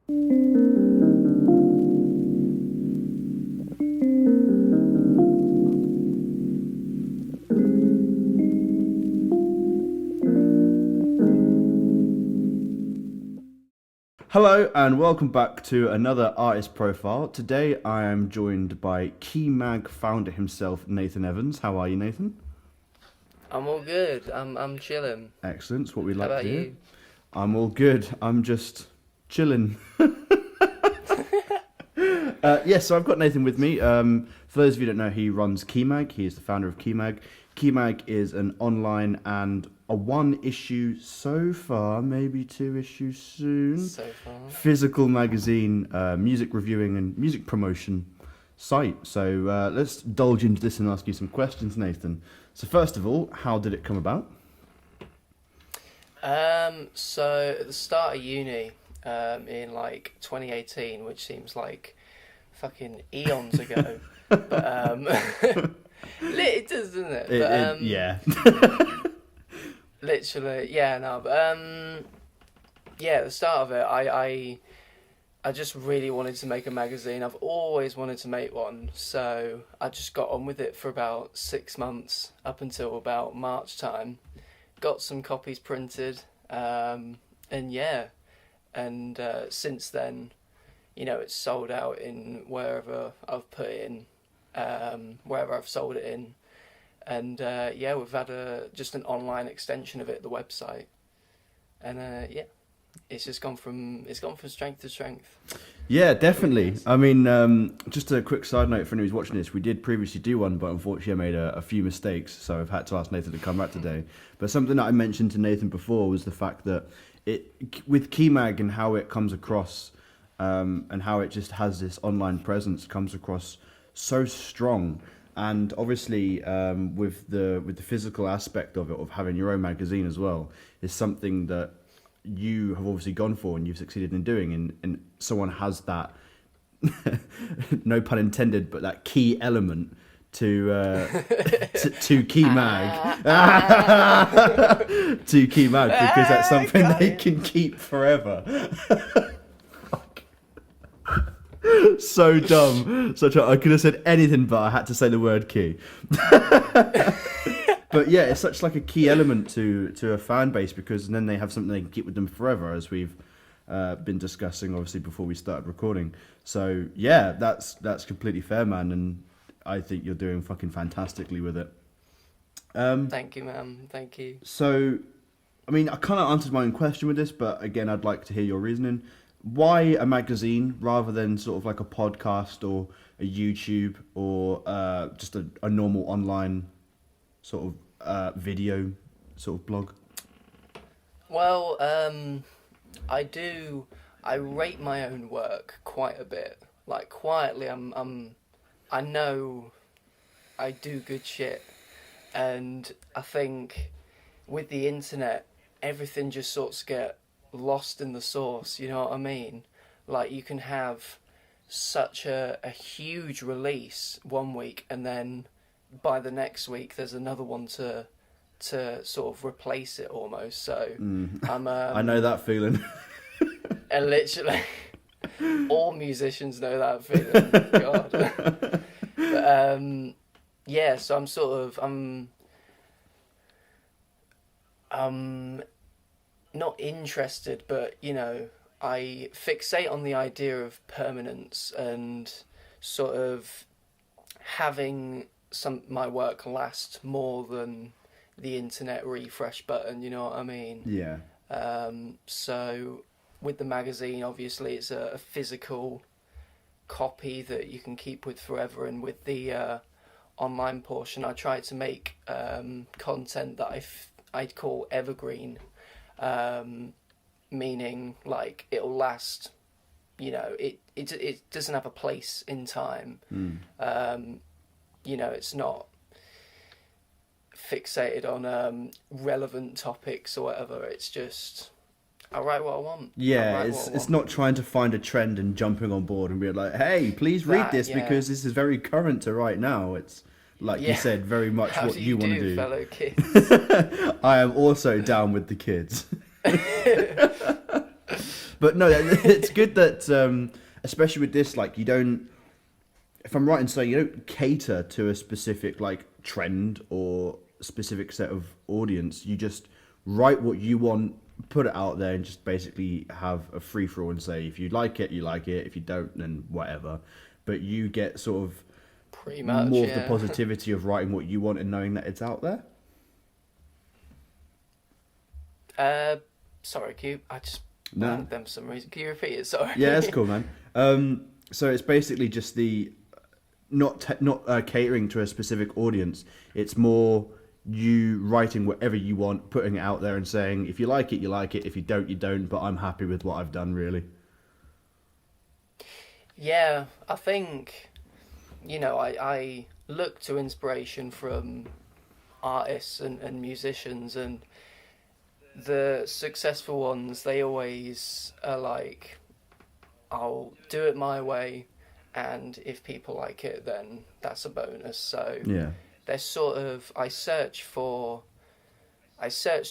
Hello and welcome back to another artist profile. Today I am joined by Keymag founder himself, Nathan Evans. How are you, Nathan? I'm all good. I'm chilling. Excellent. It's what we How like to about hear. you? I'm all good. I'm just chilling. So I've got Nathan with me. For those of you who don't know, he runs Keymag. He is the founder of Keymag. Keymag is an online and a one issue so far, maybe two issues soon, So far. physical magazine, music reviewing and music promotion site. So let's indulge into this and ask you some questions, Nathan. So first of all, how did it come about? So at the start of uni, in like 2018, which seems like fucking eons ago, but it does, doesn't it? Yeah. Literally, yeah, no, but yeah, at the start of it, I just really wanted to make a magazine. I've always wanted to make one, so I just got on with it for about 6 months, up until about March time. Got some copies printed, and yeah, and since then, it's sold out in wherever I've put it in, wherever I've sold it in, and yeah, we've had just an online extension of it, the website, and yeah, it's gone from strength to strength. Yeah, definitely. I mean, just a quick side note for anyone who's watching this, we did previously do one, but unfortunately I made a few mistakes, so I've had to ask Nathan to come back today. But something that I mentioned to Nathan before was the fact that with Keymag and how it comes across, and how it just has this online presence, comes across so strong. And obviously, with the physical aspect of it, of having your own magazine as well, is something that you have obviously gone for and you've succeeded in doing, and someone has that no pun intended, but that key element to to Keymag to Keymag, because that's something they can keep forever. So dumb. I could have said anything, but I had to say the word key. But yeah, it's such like a key element to a fan base, because then they have something they can keep with them forever, as we've been discussing obviously before we started recording. So yeah, that's completely fair, man, and I think you're doing fucking fantastically with it. Thank you, ma'am. Thank you. So, I mean, I kind of answered my own question with this, but again, I'd like to hear your reasoning. Why a magazine rather than sort of like a podcast or a YouTube or just a normal online sort of video sort of blog? Well, I rate my own work quite a bit. Like, quietly, I know I do good shit, and I think with the internet, everything just sorts of get lost in the sauce. You know what I mean? Like, you can have such a huge release one week, and then by the next week there's another one to sort of replace it almost. So I know that feeling. and literally all musicians know that feeling. God. But yeah, so I'm not interested, but I fixate on the idea of permanence and sort of having my work last more than the internet refresh button, you know what I mean? Yeah. So with the magazine, obviously it's a physical copy that you can keep with forever, and with the online portion, I try to make content that I'd call evergreen, meaning like it'll last. It doesn't have a place in time. It's not fixated on relevant topics or whatever. It's just I write what I want. Yeah, it's not trying to find a trend and jumping on board and being like, hey, please read this because this is very current to right now. It's like you said, very much How what you want to do. Fellow kids. I am also down with the kids. But no, it's good that, especially with this, like you don't. If I'm right in saying you don't cater to a specific like trend or specific set of audience, you just write what you want, put it out there, and just basically have a free for all and say if you like it, you like it. If you don't, then whatever. But you get sort of Pretty much, more yeah. of the positivity of writing what you want and knowing that it's out there. Sorry, Q. I just No. blanked them for some reason. Can you repeat it? Sorry. Yeah, that's cool, man. So it's basically just the not catering to a specific audience. It's more you writing whatever you want, putting it out there, and saying if you like it, you like it. If you don't, you don't. But I'm happy with what I've done, really. Yeah, I think, I look to inspiration from artists and musicians, and the successful ones, they always are like, I'll do it my way, and if people like it, then that's a bonus. So Yeah. they're sort of, I search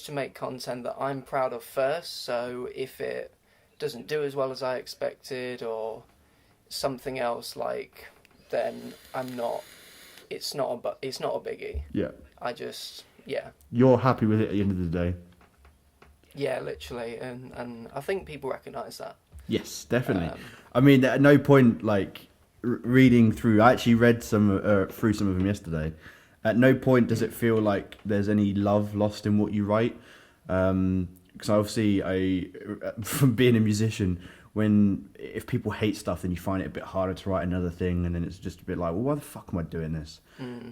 to make content that I'm proud of first, so if it doesn't do as well as I expected, or something else, like, then it's not a biggie. Yeah. Yeah. You're happy with it at the end of the day. Yeah, literally, and I think people recognise that. Yes, definitely. I mean, at no point, like, reading through, I actually read through some of them yesterday. At no point does it feel like there's any love lost in what you write. Because obviously, from being a musician, if people hate stuff, then you find it a bit harder to write another thing, and then it's just a bit like, well, why the fuck am I doing this?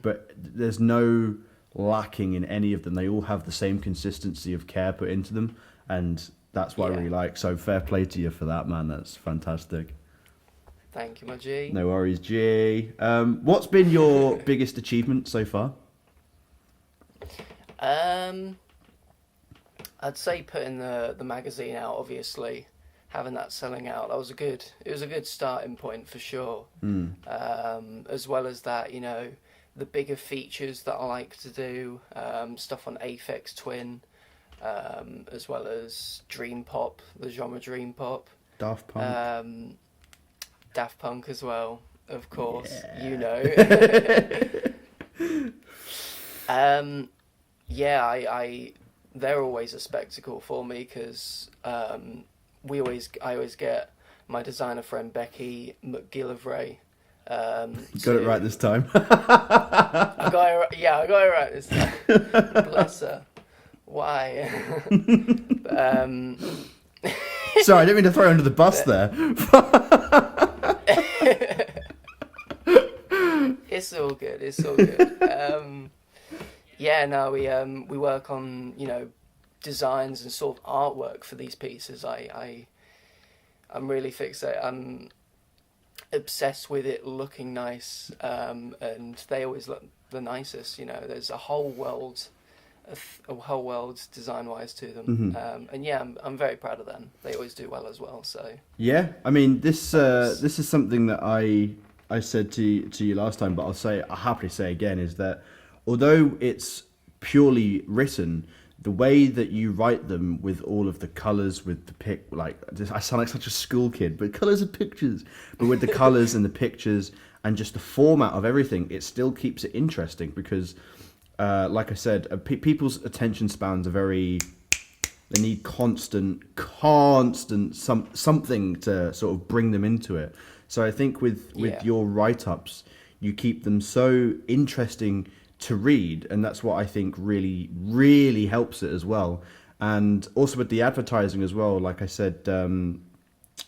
But there's no lacking in any of them. They all have the same consistency of care put into them, and that's what I really like. So fair play to you for that, man. That's fantastic. Thank you, my G. No worries, G. What's been your biggest achievement so far? I'd say putting the magazine out, obviously, having that selling out, it was a good starting point for sure. As well as that, the bigger features that I like to do, stuff on Aphex Twin, as well as Dream Pop, the genre Dream Pop. Daft Punk. Daft Punk as well, of course, they're always a spectacle for me, because I always get my designer friend Becky McGillivray. Got it right this time. I got it right this time. Bless her. Why? Sorry, I didn't mean to throw you under the bus there. It's all good. We work on designs and sort of artwork for these pieces. I'm really fixated. I'm obsessed with it looking nice, and they always look the nicest. There's a whole world design-wise to them, and I'm very proud of them. They always do well as well. So yeah, I mean this is something that I said to you last time, but I'll happily say again, is that although it's purely written, the way that you write them with all of the colours, with the I sound like such a school kid, but colours of pictures, but with the colours and the pictures and just the format of everything, it still keeps it interesting because, like I said, people's attention spans are they need constant something to sort of bring them into it. So I think with your write-ups, you keep them so interesting to read, and that's what I think really, really helps it as well. And also with the advertising as well, like I said,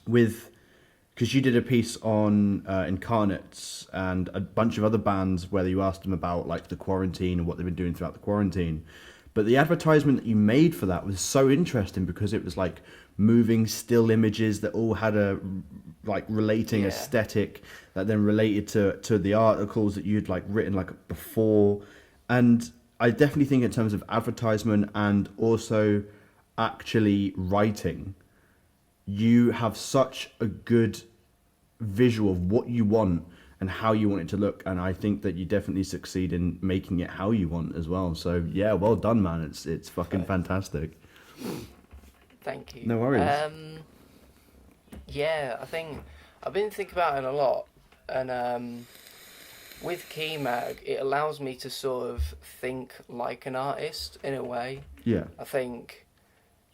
because you did a piece on Incarnates and a bunch of other bands where you asked them about like the quarantine and what they've been doing throughout the quarantine. But the advertisement that you made for that was so interesting because it was like moving still images that all had a like relating aesthetic that then related to the articles that you'd like written like before. And I definitely think in terms of advertisement and also actually writing, you have such a good visual of what you want and how you want it to look, and I think that you definitely succeed in making it how you want as well. So yeah, well done, man. It's fucking fantastic. Thank you. No worries. Yeah, I think I've been thinking about it a lot, and with Keymag, it allows me to sort of think like an artist in a way. Yeah. I think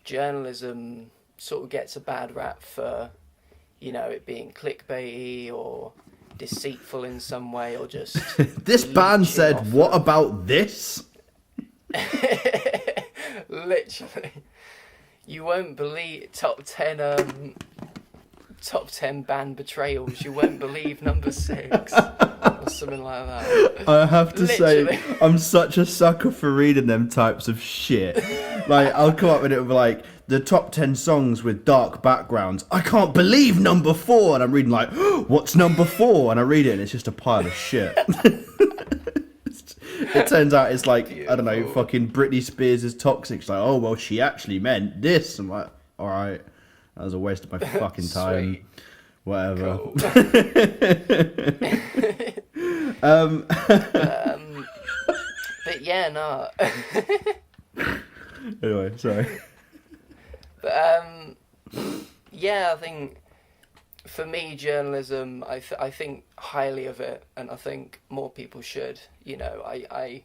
journalism sort of gets a bad rap for, it being clickbaity or deceitful in some way, or just This band leeching said, off "What of- about this?" Literally, you won't believe top 10 band betrayals. You won't believe number 6 or something like that. I have to Literally. say, I'm such a sucker for reading them types of shit. Like, I'll come up with it with like the top 10 songs with dark backgrounds. I can't believe number 4, and I'm reading like, what's number 4? And I read it, and it's just a pile of shit. It turns out it's like, I don't know, Beautiful. fucking Britney Spears is toxic. It's like, oh well, she actually meant this. I'm like, all right, that was a waste of my fucking time. Sweet. Whatever. Cool. But yeah, no. Anyway, sorry. But yeah, I think for me, journalism, I think highly of it, and I think more people should. I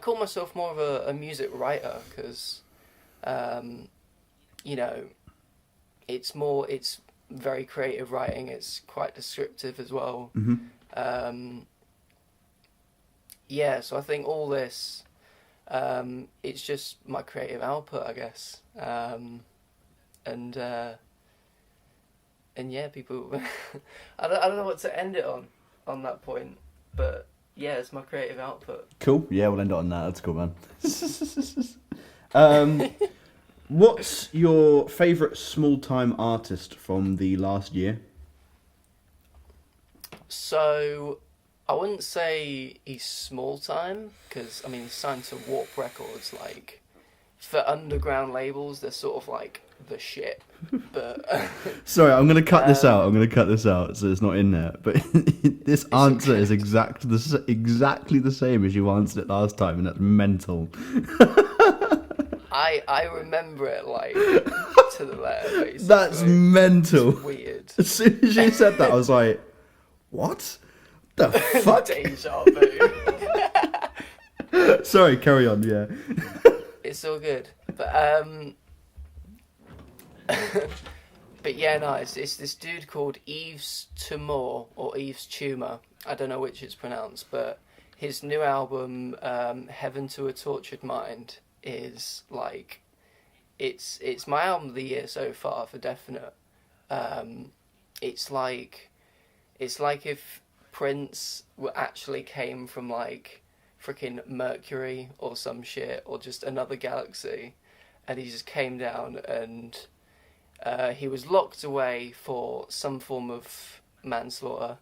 call myself more of a music writer because, it's very creative writing. It's quite descriptive as well. Mm-hmm. Yeah, so I think all this, it's just my creative output, I guess. And yeah, people, I don't know what to end it on that point, but yeah, it's my creative output. Cool. Yeah, we'll end it on that. That's cool, man. What's your favourite small-time artist from the last year? So, I wouldn't say he's small time, because, he's signed to Warp Records, like, for underground labels, they're sort of like the shit, but... Sorry, I'm going to cut this out. I'm going to cut this out so it's not in there. But this answer okay. is exactly the same as you answered it last time, and that's mental. I remember it, like, to the letter, basically. That's mental. It's weird. As soon as you said that, I was like, what? The fuck? Deja vu. Sorry, carry on, yeah. It's all good. But but yeah, no, it's this dude called Yves Tumor, or Yves Tumor. I don't know which it's pronounced, but his new album, Heaven to a Tortured Mind, is like, it's my album of the year so far for definite. It's like if Prince actually came from like freaking Mercury or some shit, or just another galaxy, and he just came down and he was locked away for some form of manslaughter,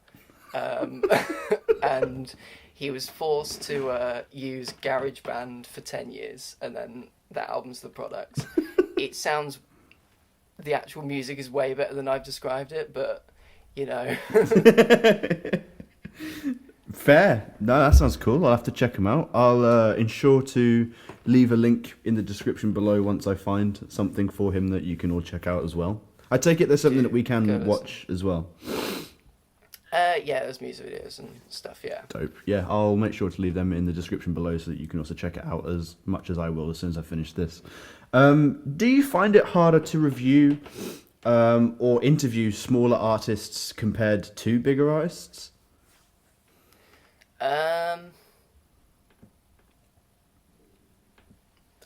and he was forced to use GarageBand for 10 years, and then that album's the product. It sounds, the actual music is way better than I've described it, but Fair. No, that sounds cool. I'll have to check them out. I'll ensure to leave a link in the description below once I find something for him that you can all check out as well. I take it there's something that we can watch as well. Yeah, there's music videos and stuff, yeah. Dope. Yeah, I'll make sure to leave them in the description below so that you can also check it out as much as I will as soon as I finish this. Do you find it harder to review or interview smaller artists compared to bigger artists?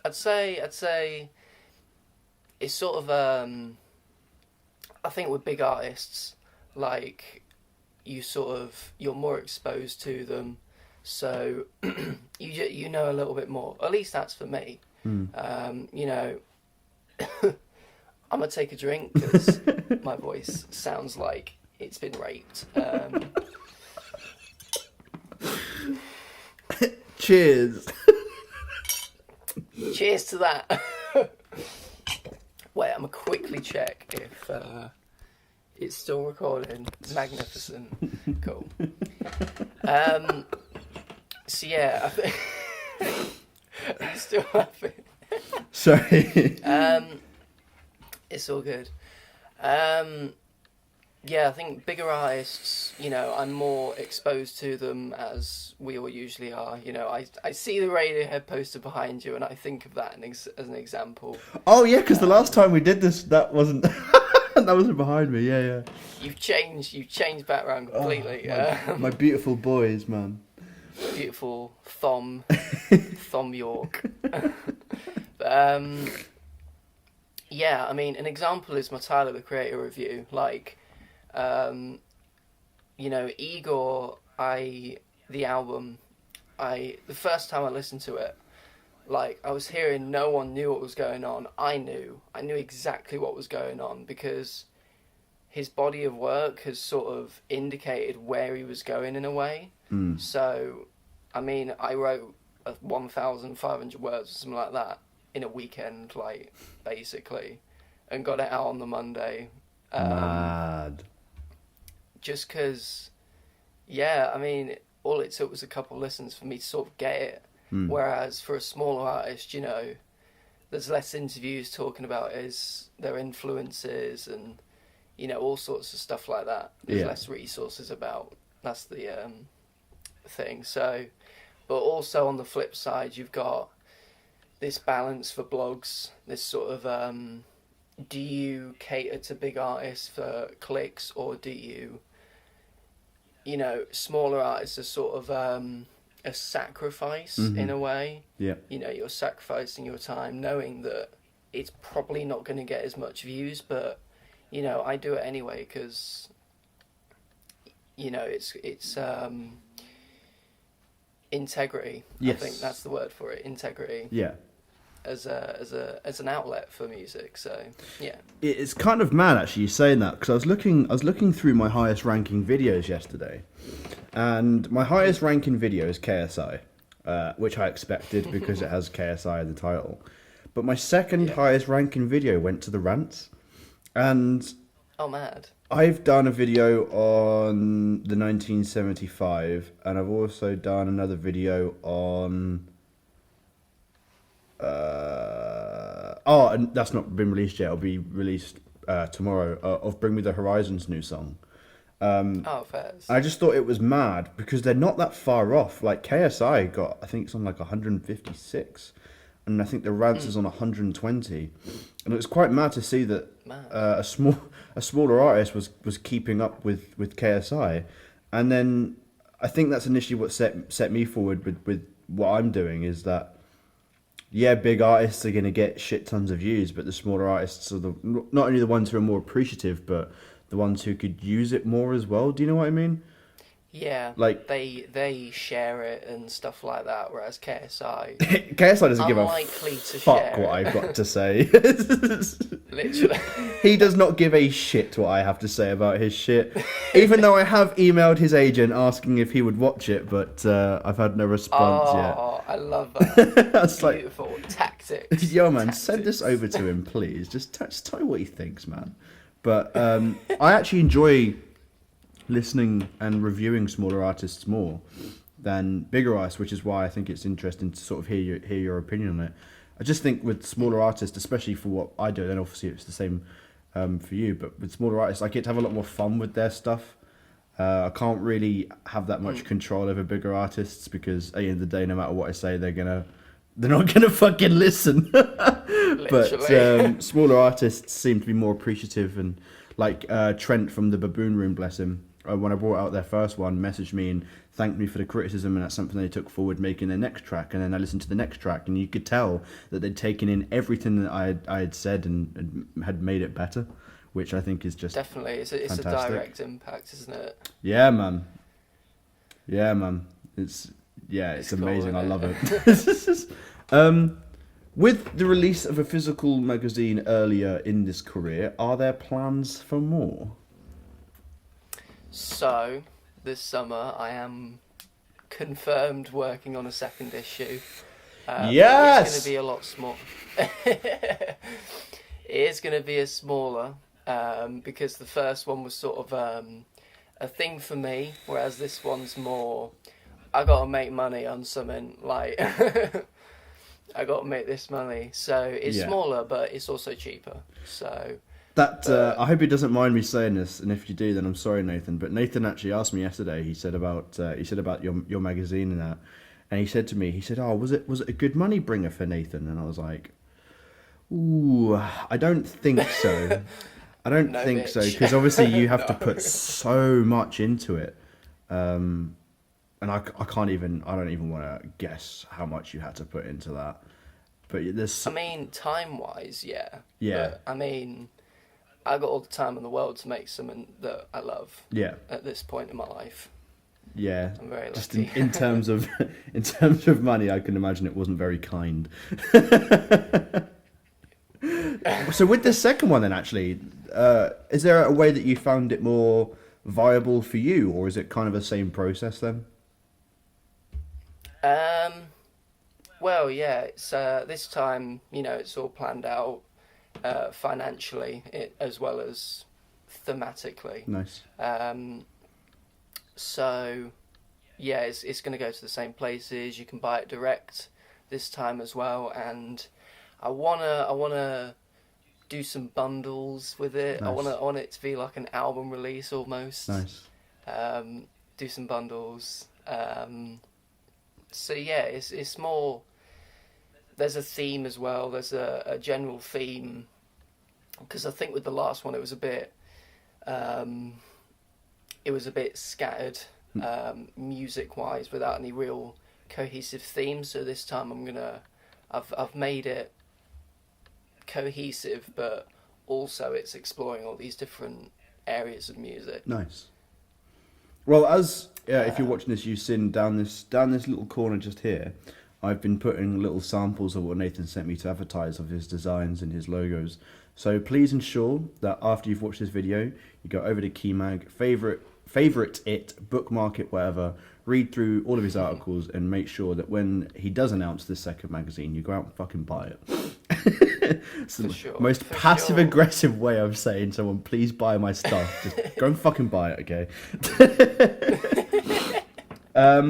I'd say it's sort of I think with big artists, like, you're more exposed to them, so you know a little bit more. At least that's for me. I'm gonna take a drink because my voice sounds like it's been raped. Cheers. Cheers to that. Wait, I'm gonna quickly check if it's still recording. Magnificent. Cool. So yeah, I think are you still laughing? Sorry. It's all good. Yeah, I think bigger artists, I'm more exposed to them as we all usually are. I see the Radiohead poster behind you and I think of that as an example. Oh yeah, because the last time we did this, that wasn't that wasn't behind me. Yeah, yeah. You've changed background completely. My beautiful boys, man. Beautiful Thom York. Yeah, I mean, an example is my Tyler the Creator review. Like, Igor, the album, the first time I listened to it, like, I was hearing no one knew what was going on. I knew exactly what was going on because his body of work has sort of indicated where he was going in a way. So, I mean, I wrote 1,500 words or something like that in a weekend, like, basically, and got it out on the Monday. Mad. Just because, yeah, I mean, all it took was a couple listens for me to sort of get it. Whereas for a smaller artist, there's less interviews talking about their influences and, all sorts of stuff like that. There's less resources about. That's the thing. So, but also on the flip side, you've got this balance for blogs, this sort of, do you cater to big artists for clicks, or do you, smaller artists are sort of a sacrifice in a way. Yeah. You're sacrificing your time knowing that it's probably not going to get as much views, but, I do it anyway because, it's integrity. Yes. I think that's the word for it, integrity. Yeah. As an outlet for music, so yeah. It's kind of mad actually you saying that, because I was looking through my highest ranking videos yesterday, and my highest ranking video is KSI, which I expected because it has KSI in the title. But my second highest ranking video went to the rants, and oh, mad. I've done a video on the 1975, and I've also done another video on. And that's not been released yet. It'll be released tomorrow. Of Bring Me the Horizon's new song. Fairs. I just thought it was mad because they're not that far off. Like KSI got, I think it's on like 156, and I think the Rants is on 120, and it was quite mad to see that a smaller artist was keeping up with KSI, and then I think that's initially what set me forward with what I'm doing is that. Yeah, big artists are going to get shit tons of views, but the smaller artists are not only the ones who are more appreciative, but the ones who could use it more as well. Do you know what I mean? Yeah, like they share it and stuff like that, whereas KSI doesn't give a fuck what I've got to say. Literally, he does not give a shit what I have to say about his shit. Even though I have emailed his agent asking if he would watch it, but I've had no response yet. Oh, I love that. That's beautiful tactics. Yo, man, send this over to him, please. Just tell me what he thinks, man. But I actually enjoy listening and reviewing smaller artists more than bigger artists, which is why I think it's interesting to sort of hear your opinion on it. I just think with smaller artists, especially for what I do, and obviously it's the same for you, but with smaller artists, I get to have a lot more fun with their stuff. I can't really have that much control over bigger artists because at the end of the day, no matter what I say, they're not gonna fucking listen. But smaller artists seem to be more appreciative, and like Trent from the Baboon Room, bless him. When I brought out their first one, messaged me and thanked me for the criticism, and that's something they took forward making their next track. And then I listened to the next track, and you could tell that they'd taken in everything that I had said and had made it better, which I think is just definitely it's a direct impact, isn't it? Yeah, man. It's amazing. Cool, I love it. With the release of a physical magazine earlier in this career, are there plans for more? So, this summer I am confirmed working on a second issue. Yes! It's going to be a lot small. It is going to be a smaller, because the first one was sort of a thing for me, whereas this one's more, I got to make money on something, like, I got to make this money. So, it's smaller, but it's also cheaper. So, I hope he doesn't mind me saying this, and if you do, then I'm sorry, Nathan. But Nathan actually asked me yesterday. He said about your magazine and that, and he said to me, he said, "Oh, was it a good money bringer for Nathan?" And I was like, "Ooh, I don't think so. I don't No, think bitch. so, because obviously you have to No. put so much into it, and I don't even want to guess how much you had to put into that. But there's I mean, time-wise, yeah. yeah, But, I mean, I got all the time in the world to make something that I love yeah. at this point in my life. Yeah, I'm very just lucky. in terms of in terms of money, I can imagine it wasn't very kind. So with the second one, then actually, is there a way that you found it more viable for you, or is it kind of the same process then? Um, well, yeah, it's this time, it's all planned out financially as well as thematically. Nice. So, yeah, it's going to go to the same places. You can buy it direct this time as well, and I wanna do some bundles with it. Nice. I want it to be like an album release almost. Nice. Do some bundles. So yeah, it's more. There's a theme as well. There's a general theme, because I think with the last one it was a bit scattered music wise without any real cohesive theme. So this time I've made it cohesive, but also it's exploring all these different areas of music. Nice. Well, if you're watching this, you've seen down this little corner just here, I've been putting little samples of what Nathan sent me to advertise of his designs and his logos. So please ensure that after you've watched this video, you go over to Keymag, favorite it, bookmark it, whatever, read through all of his articles, and make sure that when he does announce this second magazine, you go out and fucking buy it. It's the most passive-aggressive way of saying someone, please buy my stuff. Just go and fucking buy it, okay?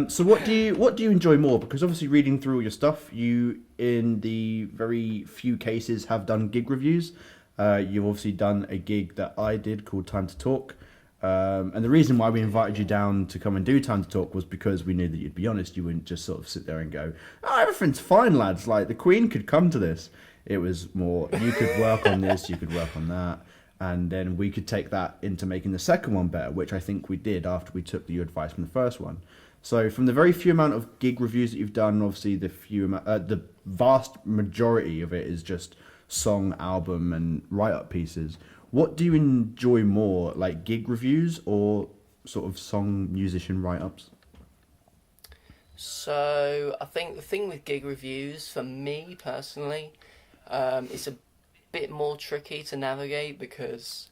So what do you enjoy more? Because obviously reading through all your stuff, you, in the very few cases, have done gig reviews. You've obviously done a gig that I did called Time to Talk. And the reason why we invited you down to come and do Time to Talk was because we knew that you'd be honest. You wouldn't just sort of sit there and go, "Oh, everything's fine, lads. Like, the Queen could come to this." It was more, you could work on this, you could work on that, and then we could take that into making the second one better, which I think we did after we took your advice from the first one. So from the very few amount of gig reviews that you've done, obviously the vast majority of it is just song, album, and write-up pieces. What do you enjoy more, like gig reviews or sort of song musician write-ups? So I think the thing with gig reviews, for me personally, it's a bit more tricky to navigate because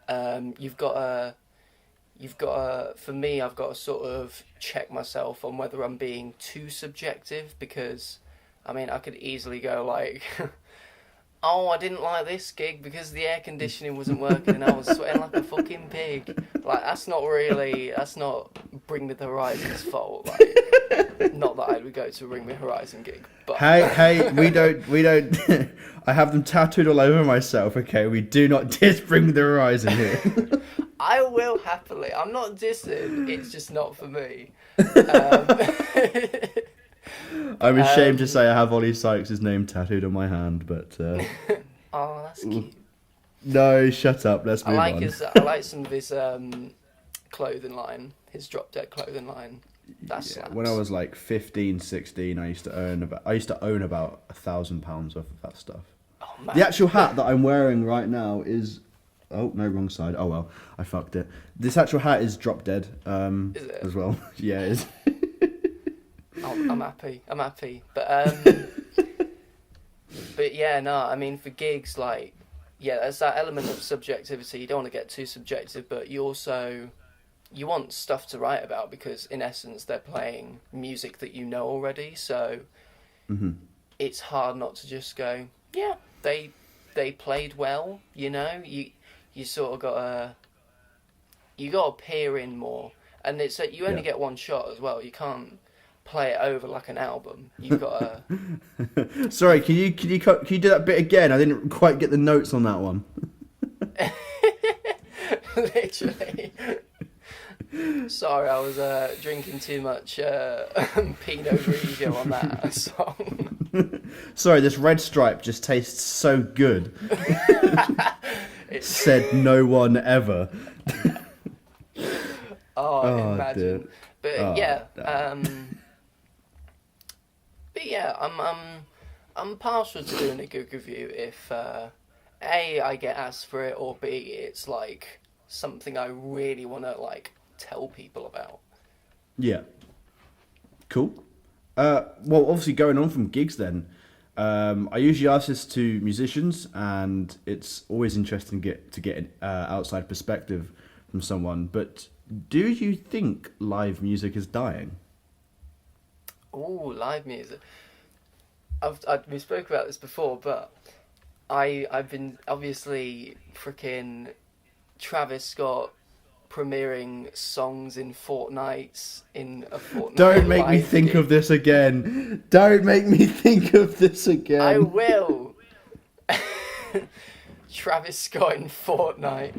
you've got to, for me, I've got to sort of check myself on whether I'm being too subjective, because, I mean, I could easily go like, "Oh, I didn't like this gig because the air conditioning wasn't working and I was sweating like a fucking pig." Like, that's not Bring Me the Horizon's fault. Like, not that I would go to a Bring Me Horizon gig, but Hey, we don't. I have them tattooed all over myself. Okay, we do not diss Bring Me the Horizon here. I will happily. I'm not dissing. It's just not for me. I'm ashamed to say I have Ollie Sykes' name tattooed on my hand, but Oh, that's cute. no, shut up. Let's move on. I like some of his clothing line. His Drop Dead clothing line. That's slaps. When I was like 15, 16, I used to own about £1,000 worth of that stuff. Oh, man. The actual hat that I'm wearing right now is... Oh, no, wrong side. Oh, well, I fucked it. This actual hat is Drop Dead Is it? as well. Yeah, it is. I'm happy. But yeah, no, I mean, for gigs, like, yeah, there's that element of subjectivity. You don't want to get too subjective, but you want stuff to write about, because in essence they're playing music that you know already, so it's hard not to just go, yeah, they played well, you sort of gotta peer in more, and it's that you only get one shot as well. You can't play it over like an album. You've got to. Sorry, can you do that bit again? I didn't quite get the notes on that one. Literally. Sorry, I was drinking too much Pinot Grigio on that song. Sorry, this red stripe just tastes so good. It's, Said no one ever. oh, Oh dear. imagine. But Oh, yeah, no. I'm partial to doing a good review if A, I get asked for it, or B, it's like something I really want to like tell people about. Yeah. Cool. Well, obviously going on from gigs then, I usually ask this to musicians, and it's always interesting to get an outside perspective from someone. But do you think live music is dying? Ooh, live music. We spoke about this before, but I've been obviously freaking Travis Scott premiering songs in fortnights in a fortnight. Don't make me live think gig. of this again. Don't make me think of this again. I will. Travis Scott in Fortnite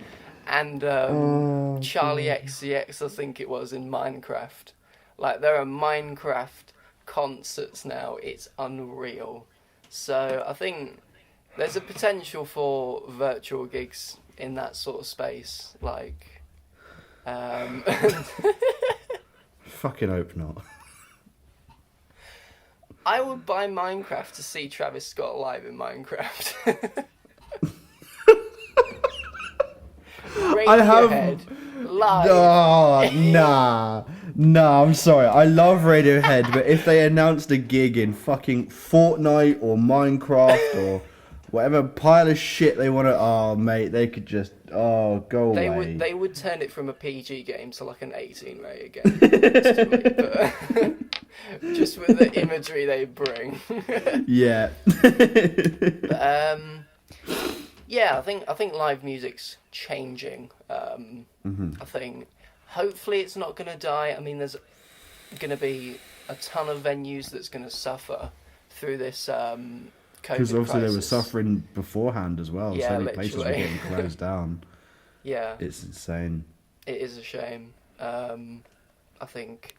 and Oh, Charlie God. XCX, I think it was, in Minecraft. Like, there are Minecraft concerts now. It's unreal. So I think there's a potential for virtual gigs in that sort of space. Like, Fucking hope not. I would buy Minecraft to see Travis Scott live in Minecraft. I have. Radiohead live. Oh, nah, I'm sorry. I love Radiohead, but if they announced a gig in fucking Fortnite or Minecraft or whatever pile of shit they want to, oh mate, they could just, go away. They would turn it from a PG game to like an 18 rated game. Instantly, but just with the imagery they bring. Yeah. But, yeah, I think live music's changing. I think hopefully it's not going to die. I mean, there's going to be a ton of venues that's going to suffer through this COVID Because obviously crisis. they were suffering beforehand as well. Yeah, So many places were literally. getting closed down. Yeah, It's insane. it is a shame. I think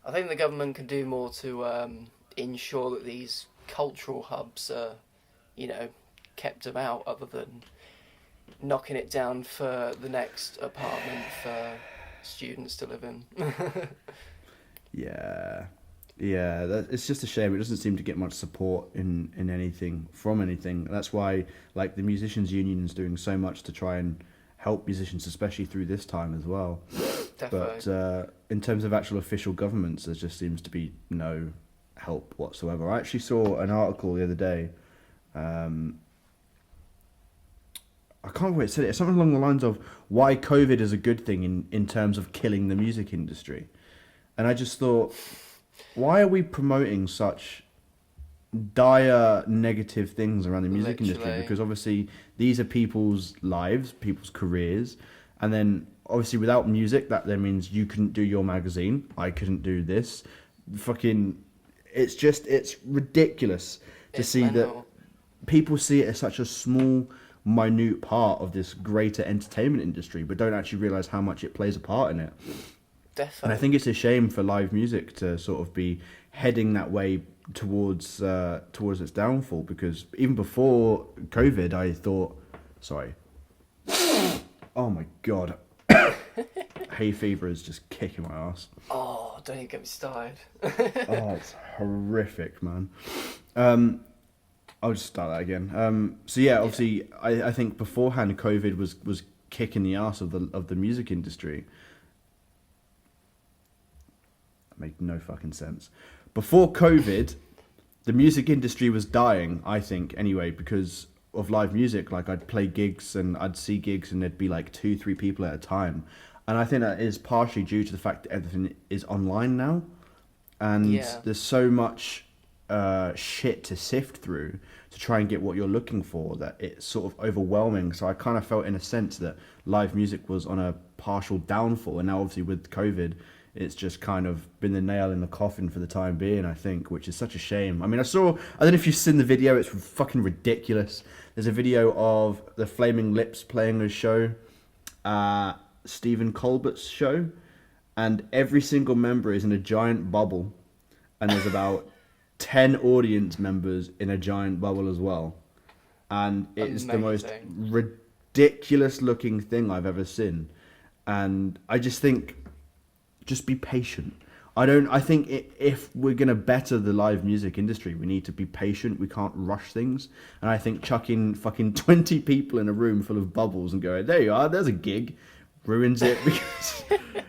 the government can do more to ensure that these cultural hubs are, kept about, other than knocking it down for the next apartment for students to live in. Yeah. Yeah, it's just a shame. It doesn't seem to get much support in anything from anything. That's why, like, the musicians' union is doing so much to try and help musicians, especially through this time as well. Definitely. But in terms of actual official governments, there just seems to be no help whatsoever. I actually saw an article the other day. I can't remember what it said. It's something along the lines of why COVID is a good thing in terms of killing the music industry. And I just thought, why are we promoting such dire negative things around the music industry? Literally. Because obviously these are people's lives, people's careers, and then obviously without music, that then means you couldn't do your magazine, I couldn't do this. Fucking, it's ridiculous to It's see that mental. people see it as such a small, minute part of this greater entertainment industry, but don't actually realize how much it plays a part in it. Definitely. And I think it's a shame for live music to sort of be heading that way towards its downfall. Because even before COVID, I thought, sorry, oh my god, hay fever is just kicking my ass. Oh, don't even get me started. Oh, it's horrific, man. I'll just start that again. So yeah, obviously, I think beforehand, COVID was kicking the ass of the music industry. Make no fucking sense. Before COVID, the music industry was dying, I think, anyway, because of live music. Like, I'd play gigs and I'd see gigs and there'd be like 2-3 people at a time. And I think that is partially due to the fact that everything is online now. And Yeah. there's so much shit to sift through to try and get what you're looking for that it's sort of overwhelming. So I kind of felt in a sense that live music was on a partial downfall. And now obviously with COVID, it's just kind of been the nail in the coffin for the time being, I think, which is such a shame. I mean, I don't know if you've seen the video, it's fucking ridiculous. There's a video of the Flaming Lips playing a show, Stephen Colbert's show, and every single member is in a giant bubble, and there's about 10 audience members in a giant bubble as well. And it's the most ridiculous looking thing I've ever seen. And I just think, just be patient. I think if we're going to better the live music industry, we need to be patient. We can't rush things. And I think chucking fucking 20 people in a room full of bubbles and going, there you are, there's a gig, ruins it.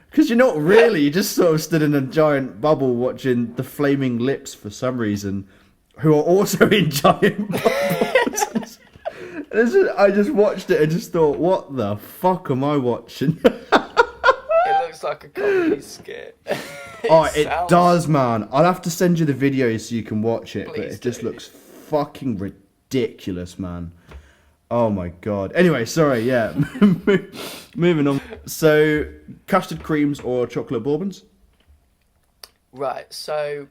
Because you're not really, you just sort of stood in a giant bubble watching the Flaming Lips for some reason, who are also in giant bubbles. I just watched it and just thought, what the fuck am I watching? It looks like a comedy skit. It does, man. I'll have to send you the video so you can watch it, but it just looks fucking ridiculous, man. Oh my god. Anyway, sorry, yeah. Moving on. So, custard creams or chocolate bourbons? Right, so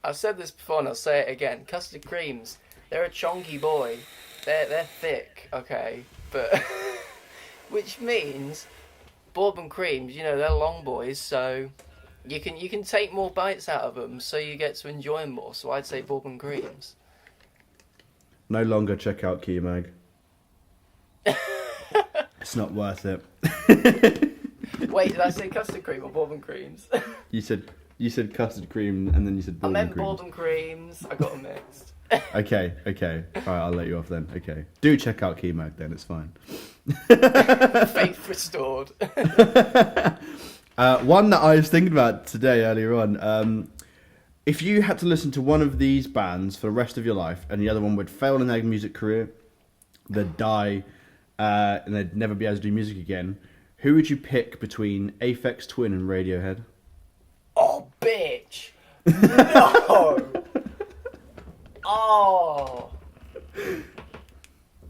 I've said this before and I'll say it again. Custard creams, they're a chonky boy. They're thick, okay, but which means bourbon creams, you know, they're long boys, so you can take more bites out of them, so you get to enjoy them more. So I'd say bourbon creams. No longer check out Keymag. It's not worth it. Wait, did I say custard cream or bourbon creams? You said custard cream and then you said bourbon creams. I meant bourbon creams. I got them mixed. Okay. All right, I'll let you off then. Okay. Do check out Keymag then, it's fine. Faith restored. One that I was thinking about today earlier on. If you had to listen to one of these bands for the rest of your life and the other one would fail in their music career, they'd die, and they'd never be able to do music again, who would you pick between Aphex Twin and Radiohead? Oh, bitch! No! Oh!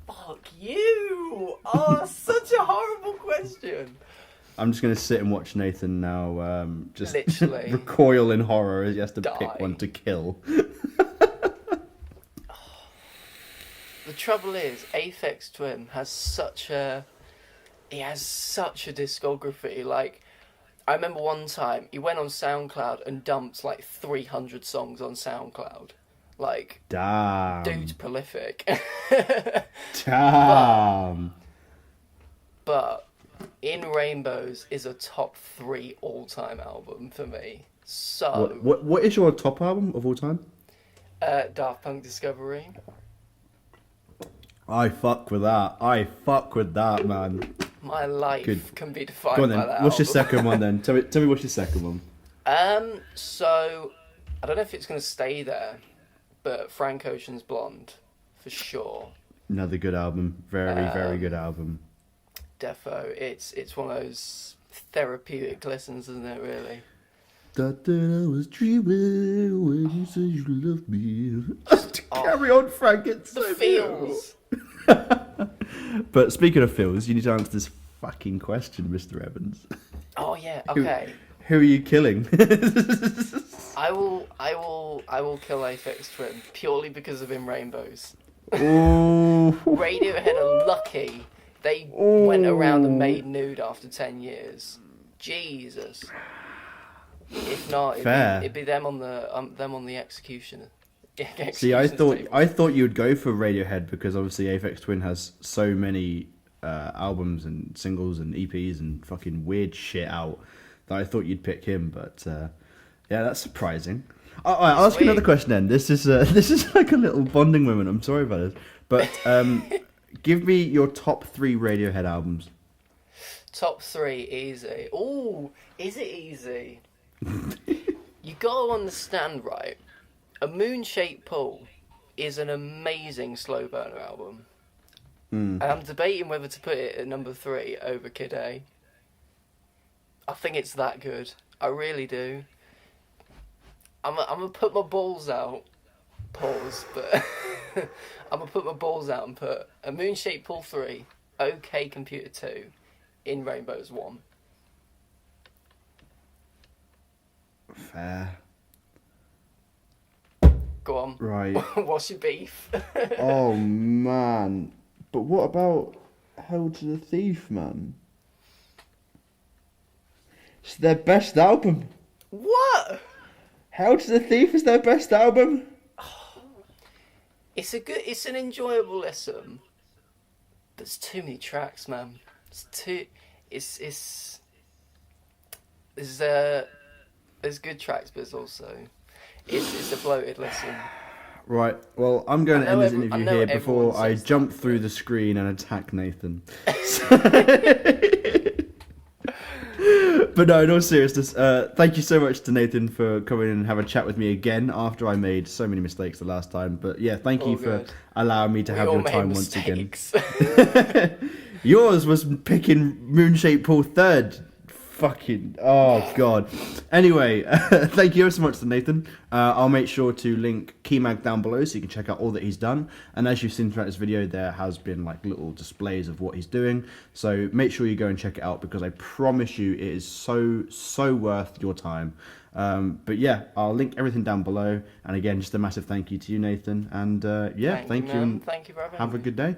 Fuck you! Oh, such a horrible question. I'm just going to sit and watch Nathan now just literally recoil in horror as he has to die. pick one to kill. The trouble is, Aphex Twin has such a discography. Like, I remember one time he went on SoundCloud and dumped like 300 songs on SoundCloud. Like, damn, dude's prolific. Damn. But In Rainbows is a top 3 all-time album for me. So what is your top album of all time? Daft Punk Discovery. I fuck with that, man. My life can be defined Go on then. by that What's your album. second one then? Tell me what's your second one. So I don't know if it's gonna stay there, but Frank Ocean's Blonde, for sure. Another good album. Very good album. Defo. It's one of those therapeutic listens, isn't it, really? Thought that I was dreaming when you said you loved me. Carry on, Frank. It's the so feels. But speaking of feels, you need to answer this fucking question, Mr. Evans. Oh yeah, okay. Who are you killing? I will kill Aphex Twin purely because of In Rainbows. Ooh. Radiohead are lucky they went around and made nude after 10 years. Jesus. If not, it'd be them on the execution. See, I thought you'd go for Radiohead because obviously Aphex Twin has so many albums and singles and EPs and fucking weird shit out that I thought you'd pick him. But yeah, that's surprising. I'll ask you another question then. This is like a little bonding moment. I'm sorry about this, but give me your top 3 Radiohead albums. Top 3, easy. Ooh, is it easy? You gotta understand, right? A Moon-Shaped Pool is an amazing slow burner album. And I'm debating whether to put it at number 3 over Kid A. I think it's that good. I really do. I'm gonna put my balls out. Pause, but I'm gonna put my balls out and put A Moon-Shaped Pool 3, OK Computer 2, In Rainbows 1. Fair. Go on. Right. What's your beef? Oh man. But what about Hell to the Thief, man? It's their best album. What? Hail to the Thief is their best album. It's an enjoyable listen. But it's too many tracks, man. It's there's good tracks, but it's a bloated listen. Right, well, I'm going to end this interview here before everyone I says jump that, through the screen and attack Nathan. But no, in all seriousness, thank you so much to Nathan for coming in and have a chat with me again after I made so many mistakes the last time. But yeah, thank you for allowing me to have your time once again. Yours was picking Moonshape Pool third. Fucking, oh god. Anyway, thank you so much to Nathan. I'll make sure to link Keymag down below so you can check out all that he's done. And as you've seen throughout this video, there has been like little displays of what he's doing. So make sure you go and check it out because I promise you it is so worth your time. But yeah, I'll link everything down below. And again, just a massive thank you to you, Nathan. And yeah, thank you and thank you for having have me. a good day.